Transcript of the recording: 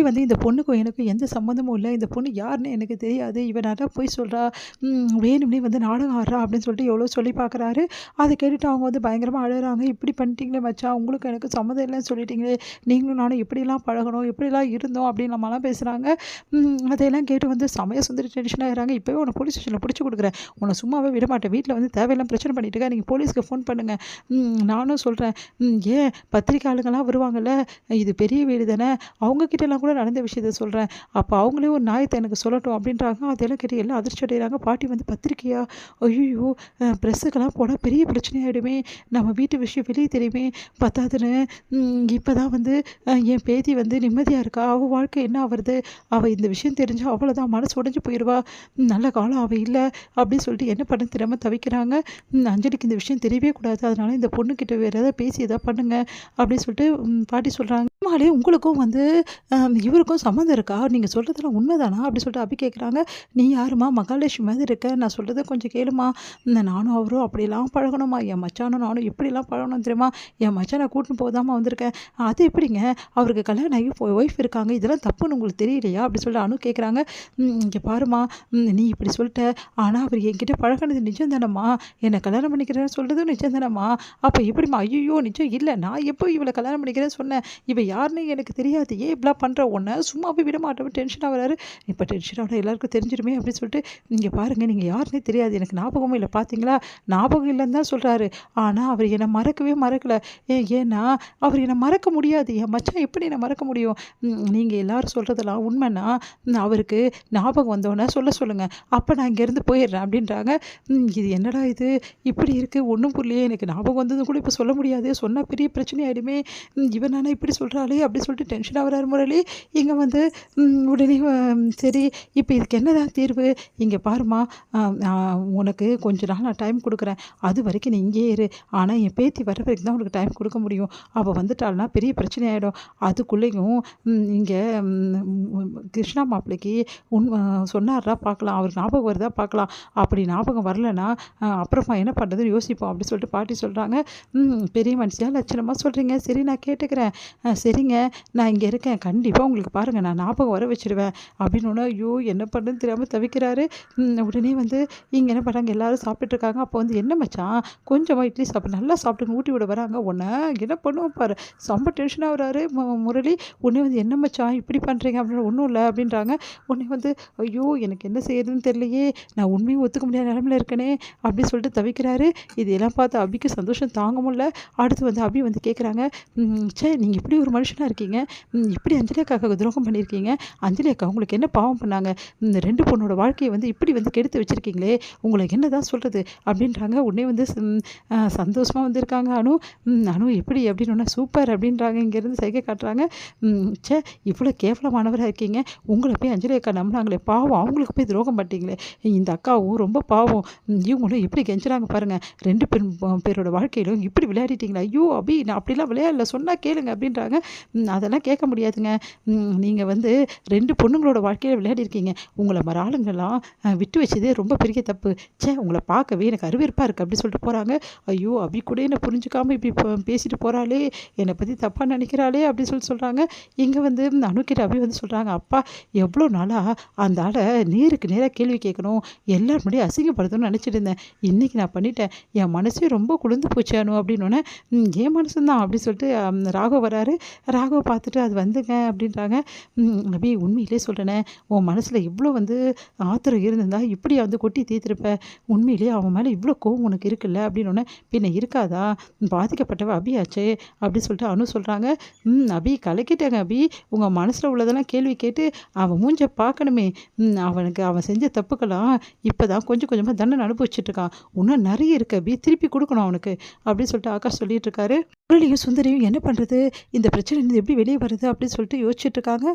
வந்து இந்த பொண்ணுக்கும் எனக்கும் எந்த சம்மந்தமும் இல்ல. இந்த பொண்ணு யாருன்னு எனக்கு தெரியாது. இவ நல்லா பொய் சொல்றா. வேணும்னே வந்து நாடகம் ஆடுறா அப்படின்னு சொல்லிட்டு எவ்வளோ சொல்லி பார்க்குறாரு. அத கேட்டுட்டு அவங்க வந்து பயங்கரமா அழறாங்க. இப்படி பண்ணிட்டீங்களே மச்சான், உங்களுக்கும் எனக்கும் சம்மந்தம் இல்லன்னு சொல்லிட்டீங்களே. நீங்களும் நானும் எப்படிலாம் பழகணும், எப்படிலாம் இருந்தோம் அப்படின்னு நம்மலாம் பேசுறாங்க. அதையெல்லாம் கேட்டு வந்து செமையா சுந்தரி டென்ஷன் ஆயிடுறாங்க. இப்பவே உன்ன போலீஸ் ஸ்டேஷன்ல புடிச்சு குடுக்குறேன். உன்ன சும்மாவே விட மாட்டேன். வீட்ல வந்து தேவையில்லாம பிரச்சனை பண்ணிட்டு இருக்க. நீங்க போலீஸ்க்கு ஃபோன் பண்ணுங்க. நானும் சொல்றேன். ஏன் பத்திரிக்கை ஆளுங்கலாம் வருவாங்கல்ல. இது பெரிய வீடு தானே. அவங்க கிட்டலாம் கூட நடந்த விஷயத்த சொல்றேன். அப்ப அவங்களே ஒரு நியாயத்த எனக்கு சொல்லட்டும் அப்படின்றாங்க. அதெல்லாம் கேட்டு எல்லாம் அதிர்ச்சி அடையறாங்க. பாட்டி வந்து பத்திரிக்கையா? ஐய்யய்யோ! பிரஸ்ஸுக்கெல்லாம் போனா பெரிய பிரச்சனை ஆயிடுமே! நம்ம வீட்டு விஷயம் வெளிய தெரியுமே! பத்தாதுன்னு இப்பதான் வந்து என் பேத்தி வந்து நிம்மதியா இருக்கா. அவ வாழ்க்கை என்ன ஆவறது? அவ இந்த விஷயம் தெரிஞ்சா அவ்வளோதான் மனசு உடைஞ்சு போயிருவா. நல்ல காலம் அவ இல்ல அப்படின்னு சொல்லிட்டு என்ன பண்ண தெரியாம தவிக்கிறாங்க. அஞ்சலிக்கு இந்த விஷயம் தெரியவே கூடாது. அதனால இந்த பொண்ணுகிட்ட வேற ஏதாவது பேசி ஏதாவது பண்ணுங்க அப்படின்னு சொல்லிட்டு பாட்டி சொல்றாங்க. நிஜமாலே உங்களுக்கும் வந்து இவருக்கும் சம்மந்தம் இருக்கா? நீங்க சொல்றதெல்லாம் உண்மைதானா? அப்படி சொல்லிட்டு அபி கேட்குறாங்க. நீ யாரும்மா? மகாலட்சுமி மாதிரி இருக்க. நான் சொல்றத கொஞ்சம் கேளும்மா. நானும் அவரும் அப்படிலாம் பழகணும்மா. என் மச்சானும் நானும் எப்படிலாம் பழகணும் தெரியுமா? என் மச்சான கூட்டின்னு போதாம்மா வந்திருக்கேன். அது எப்படிங்க? அவருக்கு கல்யாணம் ஆகி ஒய்ஃப் இருக்காங்க. இதெல்லாம் தப்புன்னு உங்களுக்கு தெரியலையா? அப்படி சொல்லிட்டு அனு கேட்குறாங்க. இங்க பாரும்மா, நீ இப்படி சொல்லிட்ட. ஆனா அவர் என்கிட்ட பழகுனது நிஜம் தானம்மா. என்னை கல்யாணம் பண்ணிக்கிறேன்னு சொல்றதும் நிஜம் தானம்மா. அப்ப எப்படிம்மா? ஐய்யய்யோ! நிஜம் இல்ல. நான் எப்போ இவள கல்யாணம் பண்ணிக்கிறேன்னு சொன்னேன்? இவ யாருன்னு எனக்கு தெரியாது. ஏன் இப்படிலாம் பண்ற? உன்ன சும்மாவே விட மாட்டேன். டென்ஷன் ஆகுறாரு. இப்ப டென்ஷன் ஆனா எல்லாருக்கும் தெரிஞ்சிருமே அப்படின்னு சொல்லிட்டு, இங்க பாருங்க நீங்க யாருன்னே தெரியாது. எனக்கு ஞாபகமும் இல்ல. பார்த்தீங்களா? ஞாபகம் இல்லன்னு தான் சொல்றாரு. ஆனா அவர் என்ன மறக்கவே மறக்கல. ஏன்னா அவர் என்ன மறக்க முடியாது. என் மச்சான் எப்படி என்ன மறக்க முடியும்? நீங்க எல்லாரும் சொல்றதெல்லாம் உண்மைன்னா, அவருக்கு ஞாபகம் வந்தோனே சொல்லுங்க. அப்ப நான் இங்கேருந்து போயிடுறேன் அப்படின்றாங்க. இது என்னடா இது? இப்படி இருக்கு. ஒண்ணும் புரியலையே. எனக்கு ஞாபகம் வந்ததும் கூட இப்ப சொல்ல முடியாது. சொன்னா பெரிய பிரச்சனை ஆயிடுமே. இவ நானா இப்படி சொல்றாளே அப்படி சொல்லிட்டு டென்ஷன் ஆகுறாரு முரளி. இங்க வந்து உடனே சரி இப்ப இதுக்கு என்னதான் தீர்வு? இங்க பாரும்மா, அ அ உனக்கு கொஞ்ச நாள் நான் டைம் குடுக்குறேன். அது வரைக்கும் நீ இங்கேயே இரு. ஆனா என் பேத்தி வர வரைக்கும் தான் உனக்கு டைம் குடுக்க முடியும். அவ வந்துட்டாள்னா பெரிய பிரச்சனை ஆயிடும். அதுக்குள்ளேயும் இங்க கிருஷ்ணா மாப்பிள்ளைக்கு சொன்னார்னா பார்க்கலாம். அவருக்கு ஞாபகம் வருதா பார்க்கலாம். அப்படி ஞாபகம் வரலன்னா, அப்புறமா என்ன பண்றதுன்னு யோசிப்போம் அப்படின்னு சொல்லிட்டு பாட்டி சொல்றாங்க. பெரிய மனுஷியா லட்சணமா சொல்றீங்க. சரி நான் கேட்டுக்கிறேன். சரிங்க நான் இங்க இருக்கேன். கண்டிப்பா உங்களுக்கு பாருங்க நான் ஞாபகம் வர வச்சுருவேன். அப்படின்னோன ஐயோ! என்ன பண்ணுறதுன்னு தெரியாம தவிக்கிறாரு. உடனே வந்து இங்க என்ன பண்ணாங்க எல்லாரும் சாப்பிட்டுட்டு இருக்காங்க. அப்போ வந்து என்ன மச்சான் கொஞ்சமா இட்லி சாப்பிடு. நல்லா சாப்பிட்டுன்னு ஊட்டி விட வராங்க. உன்ன என்ன பண்ணுவோம் பாரு. செம்ம டென்ஷன் ஆகுறாரு முரளி. உடனே வந்து என்ன மச்சான் இப்படி பண்றீங்க? அப்படின்னு ஒண்ணும் இல்ல அப்படின்றாங்க. உடனே வந்து ஐயோ! எனக்கு என்ன செய்யறதுன்னு தெரியலையே. நான் உண்மையை ஒத்துக்க முடியாத நிலைமையில இருக்கனே அப்படின்னு சொல்லிட்டு தவிக்கிறாரு. இதெல்லாம் பார்த்து அபிக்கு சந்தோஷம் தாங்க முடியல. அடுத்து வந்து அபி வந்து கேட்குறாங்க. ச்சே நீங்க இப்படி ஒரு மனுஷனா இருக்கீங்க. இப்படி அஞ்சலி அக்காவுக்கு துரோகம் பண்ணியிருக்கீங்க. அஞ்சலி அக்கா உங்களுக்கு என்ன பாவம் பண்ணாங்க? இந்த 2 பொண்ணோட வாழ்க்கைய வந்து இப்படி வந்து கெடுத்து வச்சிருக்கீங்களே! உங்களுக்கு என்னதான் சொல்றது? அப்படின்றாங்க. உடனே வந்து சந்தோஷமா வந்திருக்காங்க அனு. அனு எப்படி அப்படின்னோன சூப்பர் அப்படின்றாங்க. இங்கேருந்து சைகை காட்டுறாங்க. ச்சே இவ்வளோ கேவலமானவரா இருக்கீங்க. உங்கள போய் அஞ்சலி அக்கா நம்புனாங்களே பாவம். அவங்களுக்கு போய் துரோகம் பண்ணிட்டீங்களே! இந்த அக்காவும் ரொம்ப பாவம். இவங்களும் எப்படி கெஞ்சுறாங்க பாருங்க. 2 பேரோட வாழ்க்கையிலும் இப்படி விளையாடிட்டீங்களா? ஐயோ! அபி நான் அப்படிலாம் விளையாடல. சொன்னா கேளுங்க அப்படின்றாங்க. அதெல்லாம் கேட்க முடியாதுங்க. நீங்க வந்து 2 பொண்ணுங்களோட வாழ்க்கையில விளையாடிருக்கீங்க. உங்கள மாரி ஆளுங்கலாம் விட்டு வச்சதே ரொம்ப பெரிய தப்பு. ச்சே உங்கள பார்க்கவே எனக்கு அருவருப்பா இருக்கு அப்படி சொல்லிட்டு போறாங்க. ஐயோ! அபி கூட என்ன புரிஞ்சுக்காம இப்படி பேசிட்டு போறாளே! என்னை பத்தி தப்பா நினைக்கிறாளே! அப்படின்னு சொல்றாங்க. இங்க வந்து அனுக்கிட்ட அபி வந்து சொல்றாங்க. அப்பா எவ்வளோ நாளா அந்த ஆள நேருக்கு நேரா கேள்வி கேட்கணும். எல்லார் முன்னாடியும் அசிங்கப்படுத்தணும்னு நினைச்சிட்டு இருந்தேன். இன்னைக்கு நான் பண்ணிட்டேன். என் மனசே ரொம்ப குளிர்ந்து போச்சு அனு அப்படின்னோனே, என் மனசும் தான் அப்படி சொல்லிட்டு ராகவ் வராரு. ராகவ பார்த்துட்டு அது வந்துங்க அப்படின்றாங்க. அபி உண்மையிலே சொல்றேனே, உன் மனசுல இவ்வளோ வந்து ஆத்திரம் இருந்திருந்தா இப்படியா வந்து கொட்டி தீர்த்திருப்ப. உண்மையிலேயே அவன் மேல இவ்வளோ கோவம் உனக்கு இருக்குல்ல அப்படின்னோனே, பின்ன இருக்காதா? பாதிக்கப்பட்டவ அபியாச்சே அப்படி சொல்லிட்டு அனு சொல்றாங்க. அபி கலக்கிட்டேங்க அபி. உங்க மனசுல உள்ளதெல்லாம் கேள்வி கேட்டு அவன் மூஞ்ச பார்க்கணுமே. அவனுக்கு அவன் செஞ்ச தப்புக்கெல்லாம் இப்பதான் கொஞ்சம் கொஞ்சமா தண்டனை அனுபவிச்சுட்டு இருக்கான். இன்னும் நிறைய இருக்கு அபி. திருப்பி கொடுக்கணும் அவனுக்கு அப்படின்னு சொல்லிட்டு ஆகாஷ் சொல்லிட்டு இருக்காரு. முரளியும் சுந்தரியும் என்ன பண்றது? இந்த பிரச்சனையிலேருந்து எப்படி வெளியே வருது அப்படின்னு சொல்லிட்டு யோசிச்சுட்டு இருக்காங்க.